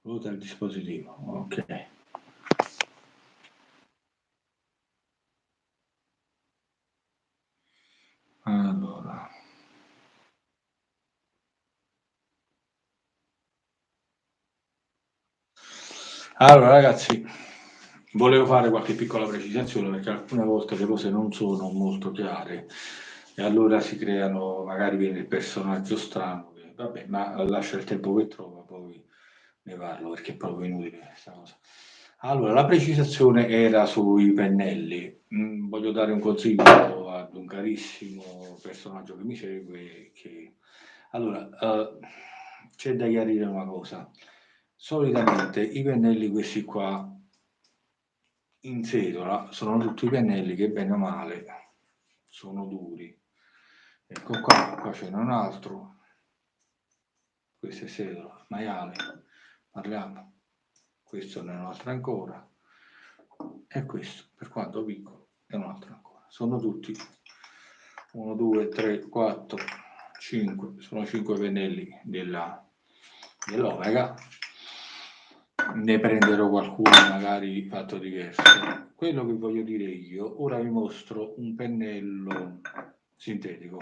Ruota il dispositivo, ok. Allora ragazzi, volevo fare qualche piccola precisazione perché alcune volte le cose non sono molto chiare e allora si creano, magari viene il personaggio strano, che, vabbè, ma lascia il tempo che trova, poi ne parlo perché è proprio inutile questa cosa. Allora, la precisazione era sui pennelli. Voglio dare un consiglio ad un carissimo personaggio che mi segue. Allora, c'è da chiarire una cosa. Solitamente i pennelli questi qua in sedola sono tutti pennelli che bene o male sono duri. Ecco qua c'è un altro, questa è sedola, maiale, parliamo, questo è un altro ancora, e questo, per quanto piccolo, è un altro ancora. Sono tutti 1, 2, 3, 4, 5, sono 5 pennelli dell'Omega. Ne prenderò qualcuno magari fatto diverso. Quello che voglio dire io, ora vi mostro un pennello sintetico.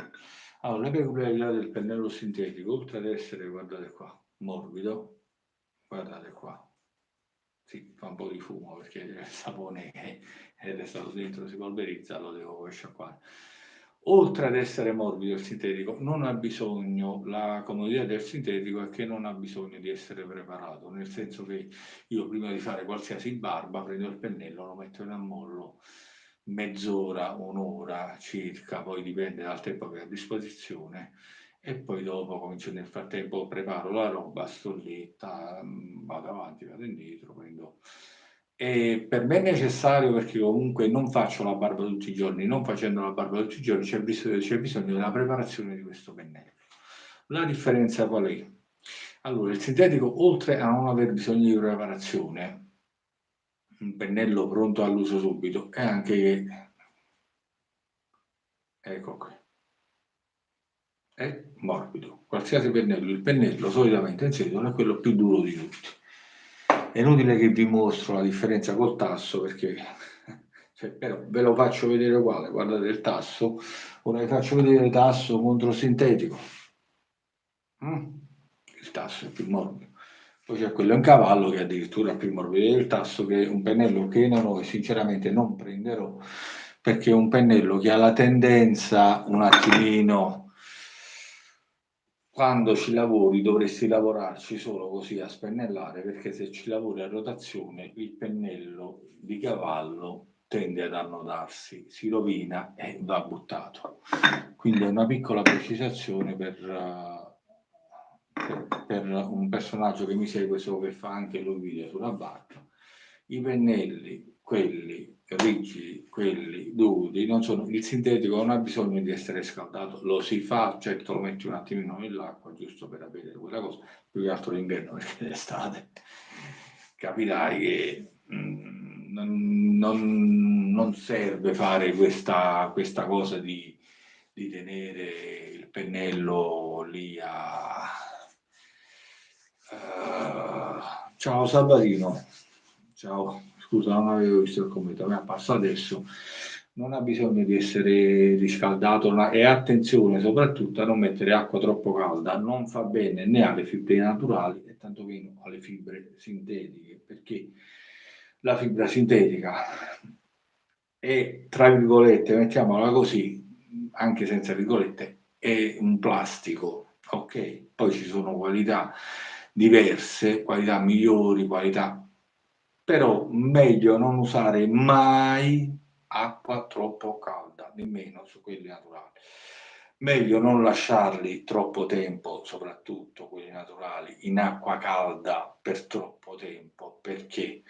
Allora, le peculiarità del pennello sintetico, oltre ad essere, guardate qua, morbido, guardate qua, sì, fa un po' di fumo perché il sapone che è restato dentro si polverizza, lo devo sciacquare. Oltre ad essere morbido il sintetico, non ha bisogno, la comodità del sintetico è che non ha bisogno di essere preparato, nel senso che io prima di fare qualsiasi barba prendo il pennello, lo metto in ammollo mezz'ora, un'ora circa, poi dipende dal tempo che ho a disposizione, e poi dopo comincio, nel frattempo preparo la roba, sto lì, vado avanti, vado indietro, prendo. E per me è necessario perché comunque non faccio la barba tutti i giorni, non facendo la barba tutti i giorni c'è bisogno della preparazione di questo pennello. La differenza qual è? Allora, il sintetico, oltre a non aver bisogno di preparazione, un pennello pronto all'uso subito, è anche che, ecco qui, è morbido. Qualsiasi pennello, il pennello solitamente in sedola è quello più duro di tutti. È inutile che vi mostro la differenza col tasso perché cioè, però ve lo faccio vedere uguale, guardate il tasso, ora vi faccio vedere il tasso contro sintetico. Il tasso è più morbido. Poi c'è quello in cavallo che addirittura è più morbido del tasso, che è un pennello che noi sinceramente non prenderò perché è un pennello che ha la tendenza un attimino, quando ci lavori dovresti lavorarci solo così a spennellare, perché se ci lavori a rotazione il pennello di cavallo tende ad annodarsi, si rovina e va buttato. Quindi è una piccola precisazione per un personaggio che mi segue, so che fa anche lui video sulla barca. I pennelli, quelli rigidi, quelli duri, non sono, il sintetico non ha bisogno di essere scaldato, lo si fa, certo lo metti un attimino nell'acqua giusto per avere quella cosa, più che altro l'inverno perché l'estate capirai che non serve fare questa cosa di tenere il pennello lì a... ciao Sabatino, ciao, scusa non avevo visto il commento, mi è apparso adesso. Non ha bisogno di essere riscaldato e attenzione soprattutto a non mettere acqua troppo calda, non fa bene né alle fibre naturali e tantomeno alle fibre sintetiche, perché la fibra sintetica è, tra virgolette, mettiamola così, anche senza virgolette, è un plastico, ok? Poi ci sono qualità diverse, qualità migliori, qualità, però meglio non usare mai acqua troppo calda, nemmeno su quelli naturali. Meglio non lasciarli troppo tempo, soprattutto quelli naturali, in acqua calda per troppo tempo, perché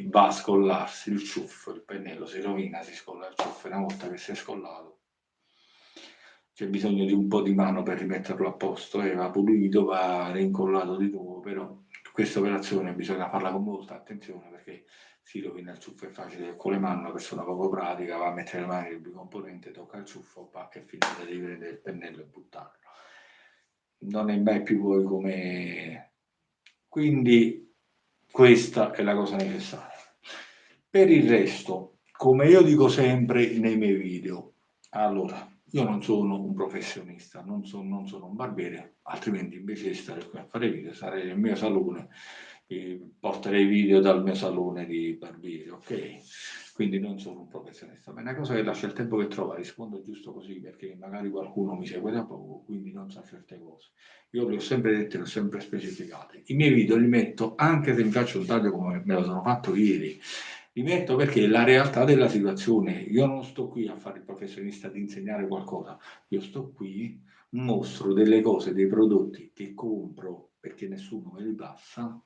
va a scollarsi il ciuffo, il pennello si rovina, si scolla il ciuffo, e una volta che si è scollato c'è bisogno di un po' di mano per rimetterlo a posto, va pulito, va rincollato di nuovo, però questa operazione bisogna farla con molta attenzione perché si rovina il ciuffo, è facile che con le mani una persona poco pratica va a mettere le mani nel bicomponente, tocca il ciuffo, è finita, devi prendere il pennello e buttarlo. Non è mai più voi come... Quindi Questa è la cosa necessaria. Per il resto, come io dico sempre nei miei video, allora, io non sono un professionista, non sono un barbiere, altrimenti invece di stare qui a fare video sarei nel mio salone, porterei video dal mio salone di barbiere, ok? Quindi non sono un professionista, ma è una cosa che lascia il tempo che trova, rispondo giusto così perché magari qualcuno mi segue da poco, quindi non sa certe cose. Io le ho sempre dette, le ho sempre specificate. I miei video li metto anche se mi faccio un taglio come me lo sono fatto ieri. Li metto perché è la realtà della situazione. Io non sto qui a fare il professionista di insegnare qualcosa, io sto qui, mostro delle cose, dei prodotti che compro perché nessuno me li passa,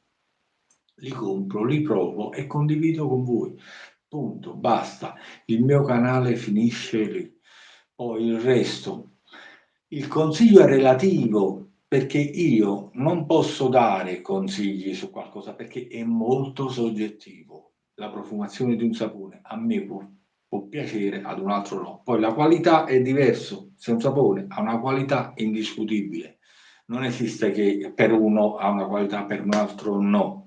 li compro, li provo e condivido con voi. Punto, basta. Il mio canale finisce lì. Poi il resto. Il consiglio è relativo perché io non posso dare consigli su qualcosa perché è molto soggettivo. La profumazione di un sapone a me può piacere, ad un altro no. Poi la qualità è diverso. Se un sapone ha una qualità indiscutibile, non esiste che per uno ha una qualità, per un altro no.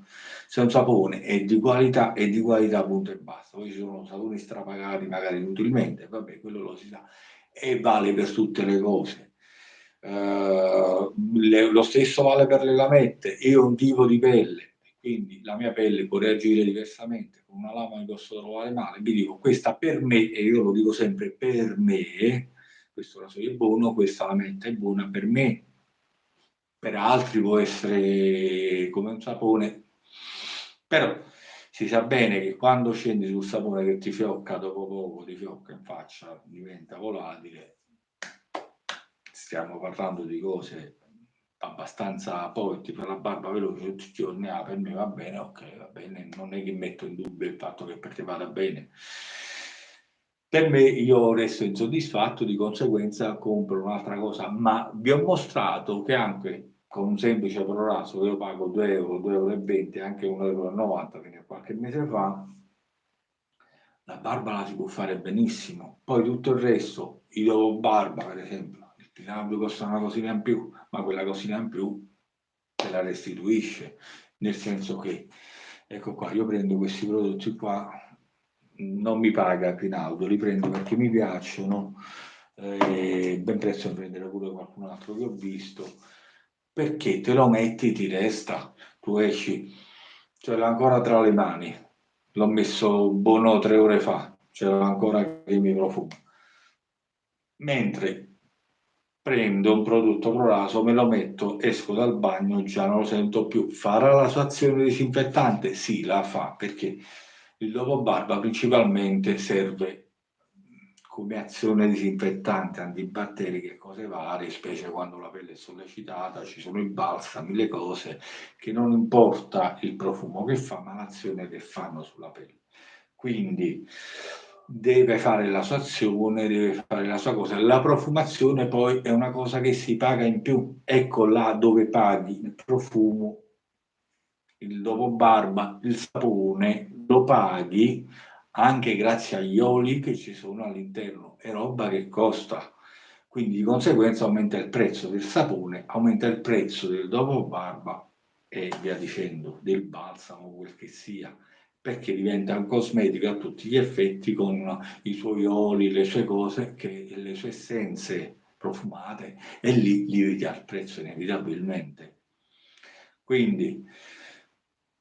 Se un sapone è di qualità, punto e basta. Poi ci sono saponi strapagati magari inutilmente, vabbè, quello lo si sa, e vale per tutte le cose. Lo stesso vale per le lamette. Io ho un tipo di pelle, quindi la mia pelle può reagire diversamente. Con una lama mi posso trovare male. Vi dico, questa per me, e io lo dico sempre per me, questo rasoio è buono, questa lametta è buona per me. Per altri può essere come un sapone, però si sa bene che quando scendi sul sapone che ti fiocca dopo poco, ti fiocca in faccia, diventa volatile. Stiamo parlando di cose abbastanza, poi ti fa la barba veloce tutti i giorni, per me va bene, ok, va bene, non è che metto in dubbio il fatto che per te vada bene. Per me io resto insoddisfatto, di conseguenza compro un'altra cosa, ma vi ho mostrato che anche con un semplice proraso io pago 2 euro, 2,20 euro, anche 1,90 euro, fino a qualche mese fa, la barba la si può fare benissimo. Poi tutto il resto, i dopo barba per esempio, il tinabrio costa una cosina in più, ma quella cosina in più te la restituisce, nel senso che, ecco qua, io prendo questi prodotti qua, non mi paga Crinaldo, li prendo perché mi piacciono, ben presto a prendere pure qualcun altro che ho visto, perché te lo metti, ti resta, tu esci, ce l'ho ancora tra le mani, l'ho messo buono 3 ore fa, ce l'ho ancora che mi profumo. Mentre prendo un prodotto proraso, me lo metto, esco dal bagno, già non lo sento più. Farà la sua azione disinfettante? Sì, la fa, perché il dopo barba principalmente serve come azione disinfettante, antibatteriche, cose varie, specie quando la pelle è sollecitata, ci sono i balsami, le cose, che non importa il profumo che fa, ma l'azione che fanno sulla pelle. Quindi deve fare la sua azione, deve fare la sua cosa. La profumazione poi è una cosa che si paga in più. Ecco là dove paghi il profumo, il dopo barba, il sapone, lo paghi anche grazie agli oli che ci sono all'interno. È roba che costa. Quindi di conseguenza aumenta il prezzo del sapone, aumenta il prezzo del dopo barba e via dicendo, del balsamo, quel che sia, perché diventa un cosmetico a tutti gli effetti con i suoi oli, le sue cose, le sue essenze profumate, e lì lievita il prezzo inevitabilmente. Quindi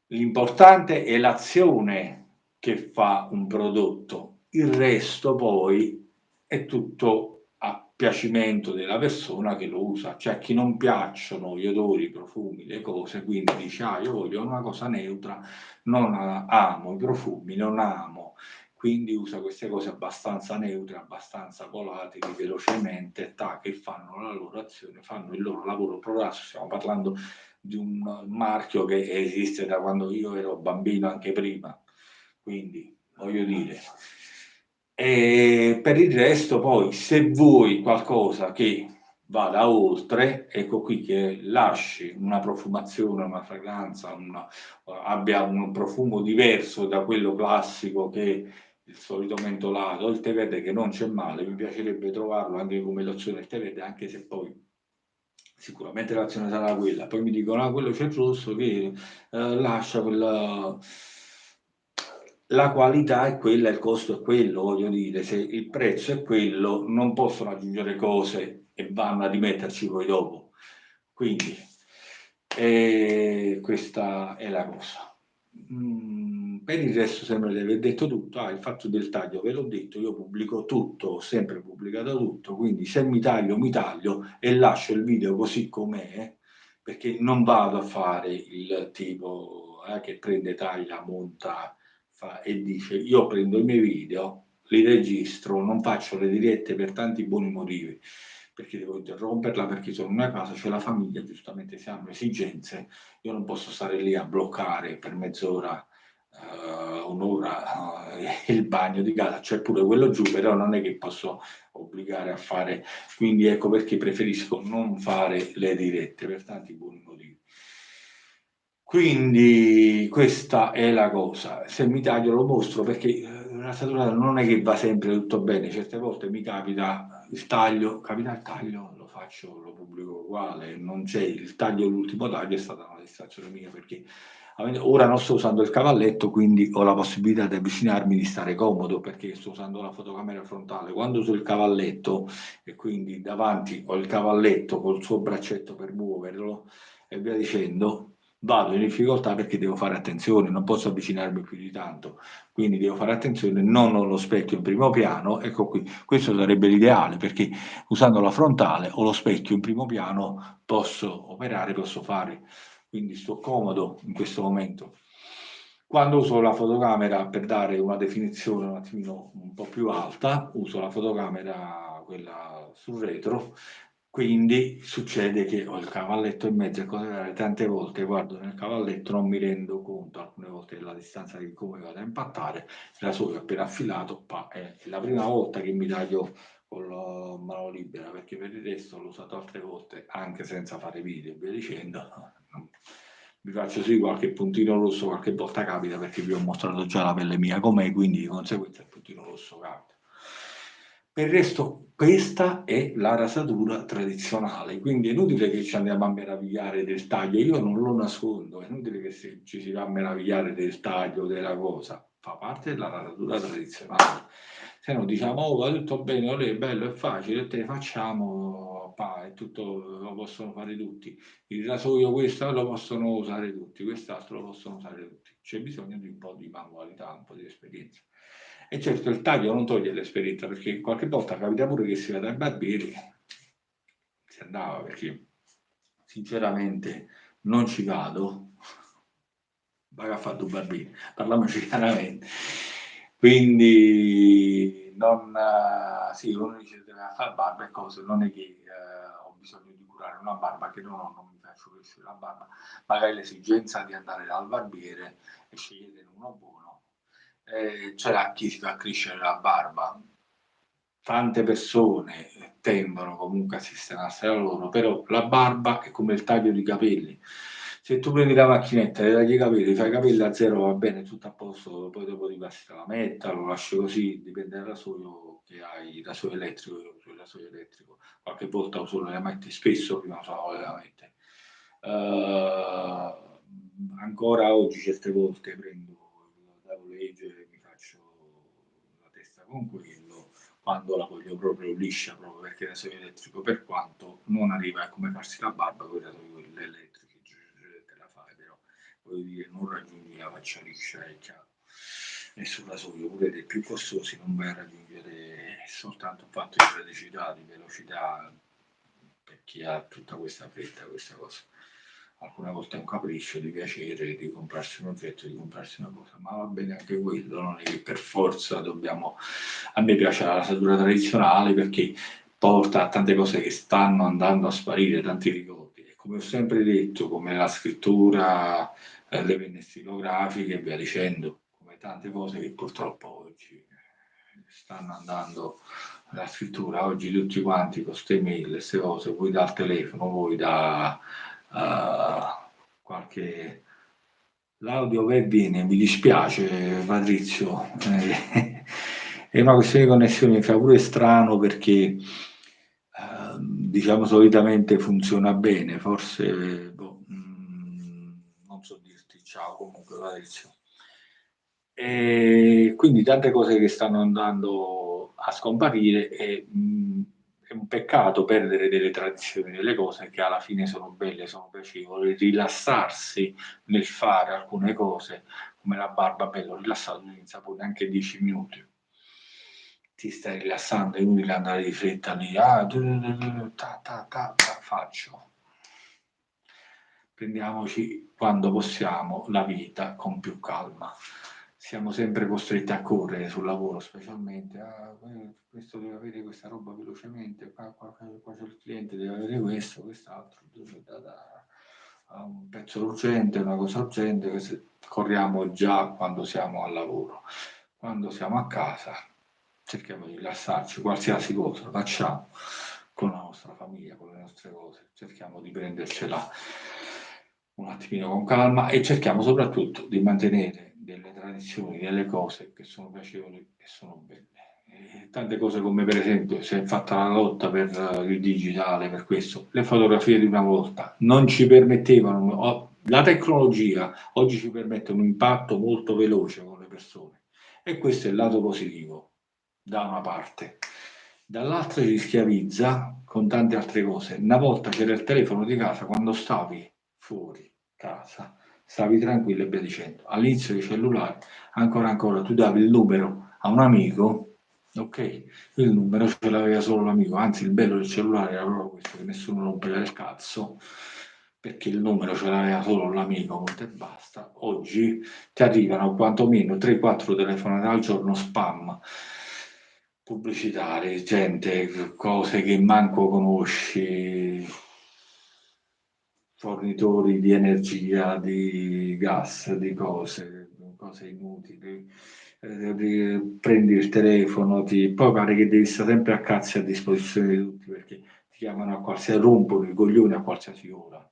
l'importante è l'azione che fa un prodotto, il resto poi è tutto a piacimento della persona che lo usa. Cioè a chi non piacciono gli odori, i profumi, le cose, quindi dice io voglio una cosa neutra, non amo i profumi, non amo, quindi usa queste cose abbastanza neutre, abbastanza volatili, velocemente, che fanno la loro azione, fanno il loro lavoro proraso. Stiamo parlando di un marchio che esiste da quando io ero bambino, anche prima, quindi voglio dire. E per il resto poi, se vuoi qualcosa che vada oltre, ecco qui che lasci una profumazione, una fragranza, abbia un profumo diverso da quello classico che il solito mentolato, il tè verde, che non c'è male, mi piacerebbe trovarlo anche come lozione del tè verde, anche se poi sicuramente l'azione sarà quella, poi mi dicono, quello c'è il rosso che lascia quella... La qualità è quella, il costo è quello, voglio dire, se il prezzo è quello, non possono aggiungere cose e vanno a rimetterci poi dopo. Quindi, questa è la cosa. Per il resto sembra di aver detto tutto. Il fatto del taglio ve l'ho detto, io pubblico tutto, ho sempre pubblicato tutto, quindi se mi taglio e lascio il video così com'è, perché non vado a fare il tipo che prende, taglia, monta e dice io prendo i miei video, li registro, non faccio le dirette per tanti buoni motivi, perché devo interromperla, perché sono in una casa, c'è la famiglia, giustamente si hanno esigenze, io non posso stare lì a bloccare per mezz'ora, un'ora il bagno di casa, c'è pure quello giù, però non è che posso obbligare a fare, quindi ecco perché preferisco non fare le dirette per tanti buoni motivi. Quindi questa è la cosa, se mi taglio lo mostro perché la saturata non è che va sempre tutto bene, certe volte mi capita il taglio, lo faccio, lo pubblico uguale, non c'è il taglio, l'ultimo taglio è stata una distrazione mia perché ora non sto usando il cavalletto, quindi ho la possibilità di avvicinarmi, di stare comodo perché sto usando la fotocamera frontale. Quando uso il cavalletto e quindi davanti ho il cavalletto col suo braccetto per muoverlo e via dicendo, vado in difficoltà perché devo fare attenzione, non posso avvicinarmi più di tanto, quindi devo fare attenzione, non ho lo specchio in primo piano, ecco qui, questo sarebbe l'ideale perché usando la frontale o lo specchio in primo piano posso operare, posso fare, quindi sto comodo in questo momento. Quando uso la fotocamera per dare una definizione un attimino un po' più alta, uso la fotocamera quella sul retro, quindi succede che ho il cavalletto in mezzo e cose varie, tante volte guardo nel cavalletto, non mi rendo conto alcune volte della distanza di come vado a impattare, il rasoio appena affilato, è la prima volta che mi taglio con la mano libera, perché per il resto l'ho usato altre volte anche senza fare video e via dicendo. Mi faccio sì qualche puntino rosso, qualche volta capita perché vi ho mostrato già la pelle mia com'è, quindi di conseguenza il puntino rosso capita. Per il resto questa è la rasatura tradizionale, quindi è inutile che ci andiamo a meravigliare del taglio, io non lo nascondo, è inutile che ci si va a meravigliare del taglio, della cosa, fa parte della rasatura tradizionale. Se no diciamo, oh, va tutto bene, olè, è bello, è facile, te facciamo, è tutto, lo possono fare tutti. Il rasoio questo lo possono usare tutti, quest'altro lo possono usare tutti. C'è bisogno di un po' di manualità, un po' di esperienza. E certo il taglio non toglie l'esperienza, perché qualche volta capita pure che si vada ai barbieri, si andava perché sinceramente non ci vado, vai a fare due barbieri, parliamoci chiaramente. Quindi non, sì, uno dice deve fare barba e cose, non è che ho bisogno di curare una barba che non mi faccio crescere la barba, magari l'esigenza di andare dal barbiere e scegliere uno buono, c'era chi si fa crescere la barba. Tante persone tendono comunque a sistemarsi la loro, però la barba è come il taglio di capelli. Se tu prendi la macchinetta, le tagli i capelli, fai i capelli a zero, va bene, tutto a posto, poi dopo ti passi la lametta, lo lasci così, dipende dal rasoio che hai, il rasoio elettrico, io uso il rasoio elettrico, qualche volta uso le lamette, spesso prima usavo le lamette. Ancora oggi certe volte prendo il tavolege e mi faccio la testa con quello, quando la voglio proprio liscia, proprio perché il rasoio elettrico, per quanto non arriva a come farsi la barba, con i rasoi elettrici te la fai, però voglio dire, non raggiungi la faccia liscia, è chiaro. E sul rasoio pure dei più costosi non vai a raggiungere soltanto un fatto di praticità, di velocità, per chi ha tutta questa fretta, questa cosa. Alcune volte è un capriccio di piacere di comprarsi un oggetto, di comprarsi una cosa, ma va bene anche quello, non è che per forza dobbiamo... A me piace la rasatura tradizionale perché porta a tante cose che stanno andando a sparire, tanti ricordi. E come ho sempre detto, come la scrittura, le penne stilografiche e via dicendo, come tante cose che purtroppo oggi stanno andando alla scrittura. Oggi tutti quanti con queste mail, queste cose, vuoi dal telefono, vuoi da qualche... L'audio va e viene, mi dispiace Patrizio, è una questione di connessione, mi fa pure strano perché diciamo solitamente funziona bene, forse non so dirti. Ciao comunque Patrizio. E quindi tante cose che stanno andando a scomparire e è un peccato perdere delle tradizioni, delle cose che alla fine sono belle, sono piacevoli, rilassarsi nel fare alcune cose, come la barba, bello rilassato, non inizia pure neanche 10 minuti. Ti stai rilassando, è inutile andare di fretta lì, faccio. Prendiamoci quando possiamo la vita con più calma. Siamo sempre costretti a correre sul lavoro, specialmente. Questo deve avere questa roba velocemente, qua c'è il cliente, deve avere questo, quest'altro. Un pezzo urgente, una cosa urgente, corriamo già quando siamo al lavoro. Quando siamo a casa cerchiamo di rilassarci, qualsiasi cosa facciamo con la nostra famiglia, con le nostre cose, cerchiamo di prendercela un attimino con calma e cerchiamo soprattutto di mantenere delle tradizioni, delle cose che sono piacevoli e sono belle. E tante cose come per esempio si è fatta la lotta per il digitale, per questo, le fotografie di una volta non ci permettevano, la tecnologia oggi ci permette un impatto molto veloce con le persone e questo è il lato positivo da una parte. Dall'altra ci schiavizza con tante altre cose. Una volta c'era il telefono di casa quando stavi fuori casa, stavi tranquillo e via dicendo. All'inizio dei cellulari, ancora, tu davi il numero a un amico, ok? Il numero ce l'aveva solo l'amico, anzi il bello del cellulare era proprio questo, che nessuno rompeva il cazzo, perché il numero ce l'aveva solo l'amico, punto e basta. Oggi ti arrivano quantomeno 3-4 telefonate al giorno spam pubblicitari, gente, cose che manco conosci, fornitori di energia, di gas, di cose inutili. Prendi il telefono, poi pare che devi stare sempre a cazzo a disposizione di tutti perché ti chiamano a qualsiasi, rompono i coglioni a qualsiasi ora.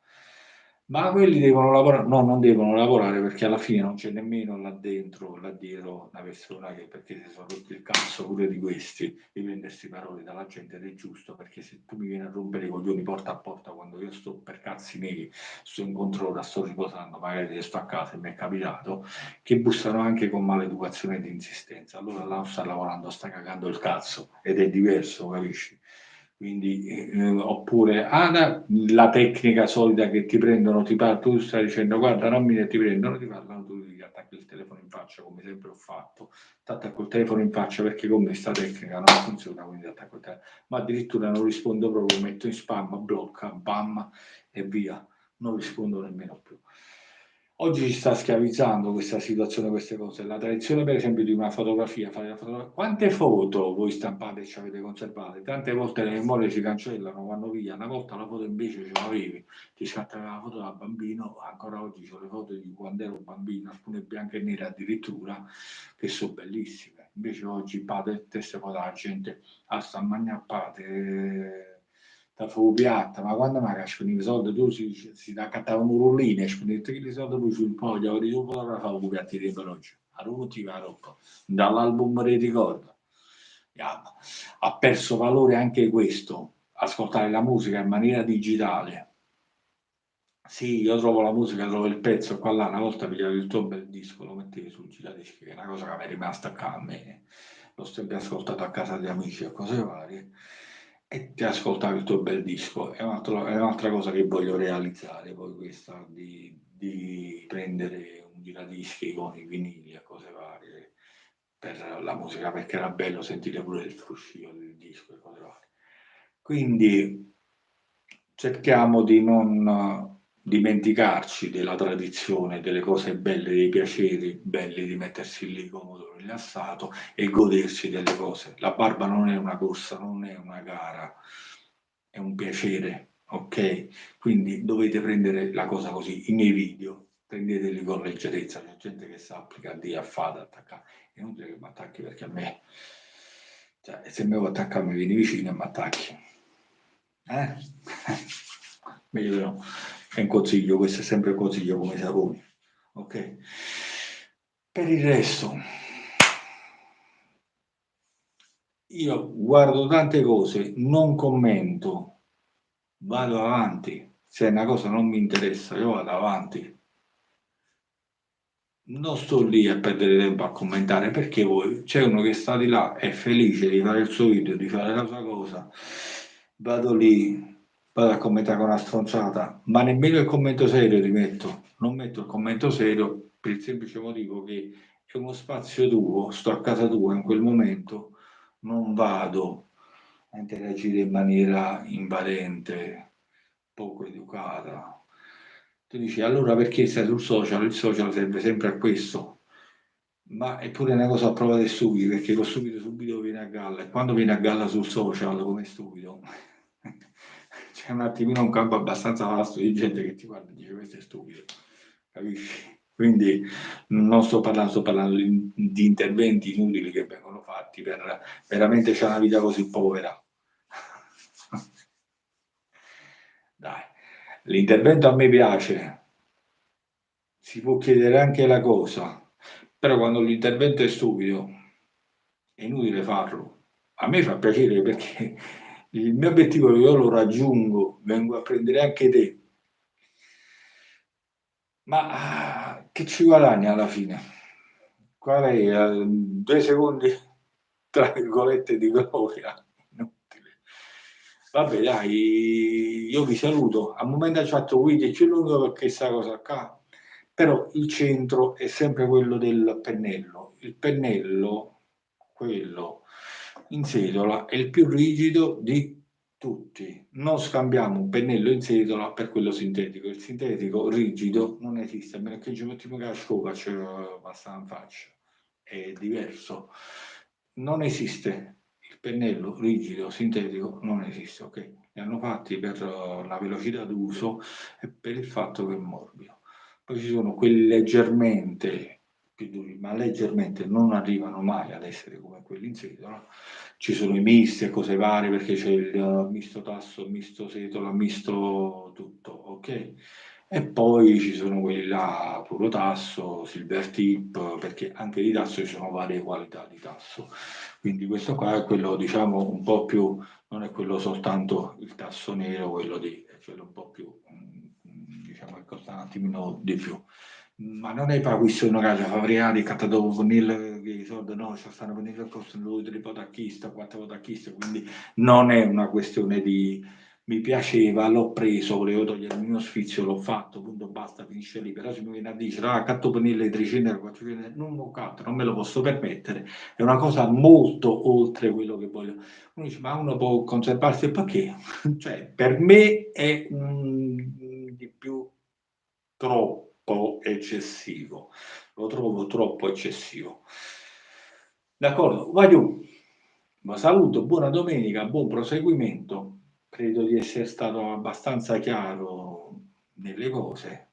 Ma quelli devono lavorare, no, non devono lavorare perché alla fine non c'è nemmeno là dentro, là dietro, una persona che perché si sono rotti il cazzo pure di questi, di prendersi parole dalla gente ed è giusto perché se tu mi vieni a rompere i coglioni porta a porta quando io sto per cazzi miei, sto in controllo, sto riposando, magari sto a casa e mi è capitato, che bussano anche con maleducazione ed insistenza, allora là sta lavorando, sta cagando il cazzo ed è diverso, capisci? Quindi, oppure la tecnica solita che ti prendono, tu stai dicendo guarda non mi ti prendono, ti parlano, tu gli attacchi il telefono in faccia come sempre ho fatto, ti attacco il telefono in faccia perché con me questa tecnica non funziona, quindi attacco il telefono, ma addirittura non rispondo proprio, metto in spam, blocca, bam e via, non rispondo nemmeno più. Oggi ci sta schiavizzando questa situazione, queste cose. La tradizione, per esempio, di una fotografia, fare la fotografia. Quante foto voi stampate e ci avete conservate? Tante volte le memorie si cancellano, vanno via. Una volta la foto invece ce l'avevi, ti scattava la foto da bambino, ancora oggi ho le foto di quando ero bambino, alcune bianche e nere addirittura, che sono bellissime. Invece oggi fate queste foto la gente a sta magnappate da fu piatta, ma quando mai spendevi i soldi tu si accattava un rullino e spendevi tutti i soldi poi sul podio, di tu fotografavo i piatti di veloce, a ruti la roba, dall'album dei ricordi. Ha perso valore anche questo, ascoltare la musica in maniera digitale. Sì, io trovo la musica, trovo il pezzo qua là, una volta pigliavi il tuo bel disco, lo mettevi sul giradischi, che è una cosa che mi è rimasta qua a me, l'ho sempre ascoltato a casa di amici e cose varie, e ti ascoltavi il tuo bel disco. È un'altra cosa che voglio realizzare, poi questa di prendere un giradischi con i vinili e cose varie per la musica, perché era bello sentire pure il fruscio del disco e cose varie. Quindi cerchiamo di non dimenticarci della tradizione, delle cose belle, dei piaceri belli di mettersi lì comodo, rilassato e godersi delle cose. La barba non è una corsa, non è una gara, è un piacere, ok? Quindi dovete prendere la cosa così. I miei video, prendeteli con leggerezza, c'è gente che si applica lì a fare, attaccare. È inutile che mi attacchi perché a me, cioè, se mi vuoi attaccare mi vieni vicino e mi attacchi. Meglio di no. È un consiglio, questo è sempre un consiglio come i saponi. Ok? Per il resto, io guardo tante cose, non commento, vado avanti. Se una cosa non mi interessa, io vado avanti. Non sto lì a perdere tempo a commentare perché voi c'è uno che sta di là, è felice di fare il suo video, di fare la sua cosa. Vado lì, vado a commentare con una stronzata, ma nemmeno il commento serio ti metto. Non metto il commento serio per il semplice motivo che è uno spazio tuo, sto a casa tua in quel momento, non vado a interagire in maniera invadente, poco educata. Tu dici, allora perché stai sul social? Il social serve sempre a questo. Ma è pure una cosa a prova di stupidi, perché lo stupido subito viene a galla, e quando viene a galla sul social come stupido, c'è un attimino un campo abbastanza vasto di gente che ti guarda e dice questo è stupido, capisci? Quindi non sto parlando di interventi inutili che vengono fatti per veramente c'è una vita così povera. Dai, l'intervento a me piace, si può chiedere anche la cosa, però quando l'intervento è stupido è inutile farlo. A me fa piacere perché il mio obiettivo è che io lo raggiungo, vengo a prendere anche te, ma che ci guadagni alla fine? Qual è? 2 secondi, tra virgolette, di gloria? Inutile. Vabbè, dai, io vi saluto. Al momento ho fatto video più lungo perché questa cosa qua, però il centro è sempre quello del pennello. Il pennello, quello in sedola, è il più rigido di tutti. Non scambiamo un pennello in sedola per quello sintetico. Il sintetico rigido non esiste, a meno che ci mettiamo che la scopa ce la passa in faccia. È diverso. Non esiste il pennello rigido sintetico, non esiste, ok? Li hanno fatti per la velocità d'uso e per il fatto che è morbido. Poi ci sono quelli leggermente più duri, ma leggermente non arrivano mai ad essere come quelli in sedola. Ci sono i misti e cose varie perché c'è il misto tasso, misto setola, misto tutto, ok? E poi ci sono quelli là, puro tasso, silver tip, perché anche di tasso ci sono varie qualità di tasso. Quindi questo qua è quello, diciamo, un po' più, non è quello soltanto il tasso nero, quello di, è quello un po' più, diciamo, che costa un attimino di più. Ma non è per questione che fabbricati, cattato vanille, che i soldi no, ci stanno venendo a costare 2 3 potacchista, 4 potacchista, quindi non è una questione di mi piaceva, l'ho preso, volevo togliermi uno sfizio, l'ho fatto, punto basta, finisce lì. Però se mi viene a dire, catto panille 300, 400, non lo catto, non me lo posso permettere, è una cosa molto oltre quello che voglio. Uno dice, ma uno può conservarsi il perché? Cioè, per me è di più troppo eccessivo, lo trovo troppo eccessivo. D'accordo, vai giù. Vi saluto, buona domenica, buon proseguimento. Credo di essere stato abbastanza chiaro nelle cose,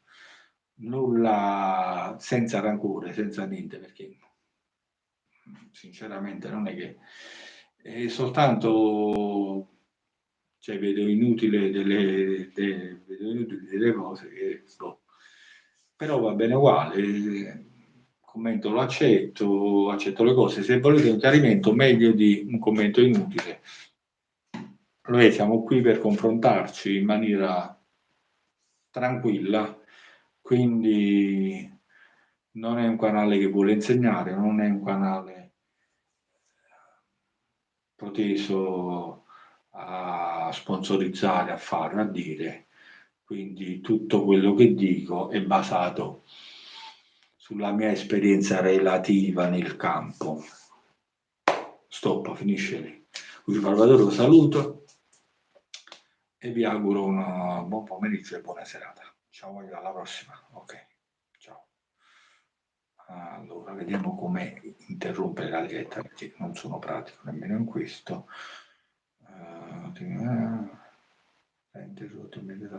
nulla senza rancore, senza niente, perché sinceramente non è che è soltanto cioè, vedo inutili delle cose che però va bene uguale. Commento lo accetto, accetto le cose. Se volete un chiarimento, meglio di un commento inutile. Noi siamo qui per confrontarci in maniera tranquilla, quindi non è un canale che vuole insegnare, non è un canale proteso a sponsorizzare, a fare, a dire. Quindi tutto quello che dico è basato sulla mia esperienza relativa nel campo. Stop, finisce lì. Quindi Salvatore lo saluto e vi auguro un buon pomeriggio e buona serata. Ciao, alla prossima. Ok, ciao. Allora, vediamo come interrompere la diretta perché non sono pratico nemmeno in questo. Interrotto immediatamente.